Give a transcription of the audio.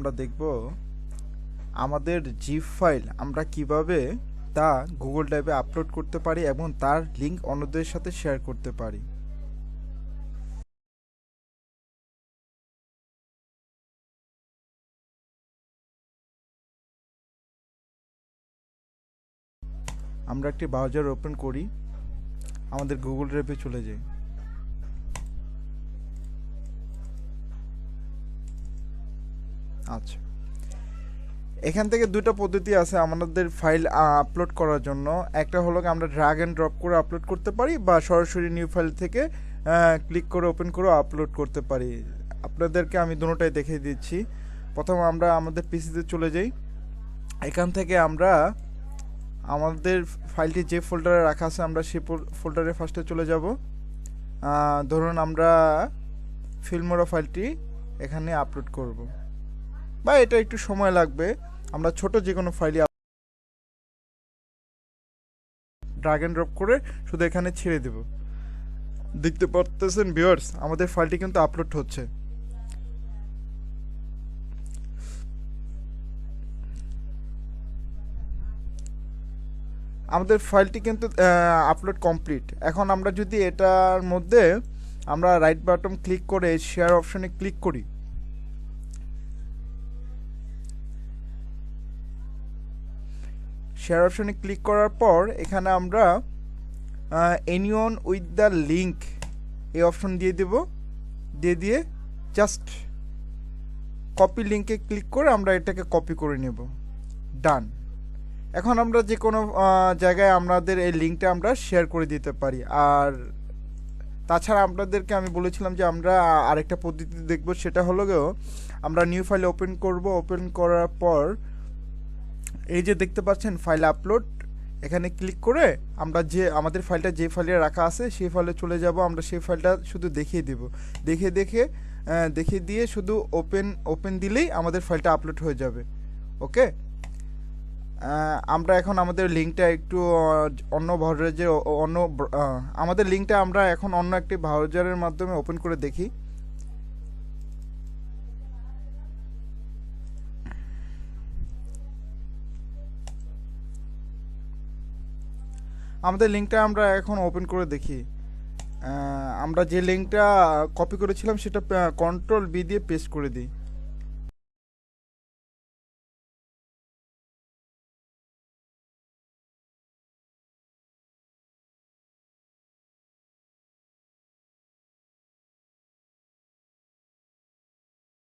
আমরা দেখব আমাদের জিপ ফাইল আমরা কিভাবে তা গুগল ড্রাইভে আপলোড করতে পারি এবং তার লিংক অন্যদের সাথে শেয়ার করতে পারি। আমরা একটি ব্রাউজার ওপেন করি, আমাদের গুগল ড্রাইভে চলে যাই। আচ্ছা, এখান থেকে দুটো পদ্ধতি আছে আমাদের ফাইল আপলোড করার জন্য। একটা হলো আমরা ড্র্যাগ অ্যান্ড ড্রপ করে আপলোড করতে পারি, বা সরাসরি নিউ ফাইল থেকে ক্লিক করে ওপেন করে আপলোড করতে পারি। আপনাদেরকে আমি দুটোটাই দেখিয়ে দিচ্ছি। প্রথম আমরা আমাদের পিসিতে চলে যাই। এখান থেকে আমরা আমাদের ফাইলটি যে ফোল্ডারে রাখা আছে আমরা সেই ফোল্ডারে ফার্স্টে চলে যাব। ধরুন আমরা ফিল্মোরা ফাইলটি এখানে আপলোড করব, বা এটা একটু সময় লাগবে। আমরা ছোট যে কোনো ফাইলই ড্র্যাগ অ্যান্ড ড্রপ করে শুধু এখানে ছেড়ে দেব। দেখতে পারতেছেন ভিউয়ার্স, আমাদের ফাইলটি কিন্তু আপলোড হচ্ছে। আমাদের ফাইলটি কিন্তু আপলোড কমপ্লিট। এখন আমরা যদি এটার মধ্যে আমরা রাইট বাটন ক্লিক করে শেয়ার অপশনে ক্লিক করি, শেয়ার অপশনে ক্লিক করার পর এখানে আমরা এনিওন উইথ দ্য লিঙ্ক এই অপশন দিয়ে দেব। দিয়ে জাস্ট কপি লিঙ্কে ক্লিক করে আমরা এটাকে কপি করে নেব। ডান। এখন আমরা যে কোনো জায়গায় আমাদের এই লিঙ্কটা আমরা শেয়ার করে দিতে পারি। আর তাছাড়া আপনাদেরকে আমি বলেছিলাম যে আমরা আরেকটা পদ্ধতি দেখব, সেটা হলো আমরা নিউ ফাইল ওপেন করব। ওপেন করার পর এই যে দেখতে পাচ্ছেন ফাইল আপলোড, এখানে ক্লিক করে আমরা যে আমাদের ফাইলটা যে ফাইলে রাখা আছে সেই ফাইলে চলে যাব। আমরা সেই ফাইলটা শুধু দেখিয়ে দেব। দেখিয়ে দিয়ে শুধু ওপেন দিলেই আমাদের ফাইলটা আপলোড হয়ে যাবে। ওকে, আমরা এখন আমাদের লিঙ্কটা একটু অন্য ব্রাউজারে আমাদের লিঙ্কটা আমরা এখন অন্য একটি ব্রাউজারের মাধ্যমে ওপেন করে দেখি। আমাদের লিঙ্কটা আমরা এখন ওপেন করে দেখি। আমরা যে লিঙ্কটা কপি করেছিলাম সেটা কন্ট্রোল বি দিয়ে পেস্ট করে দিই।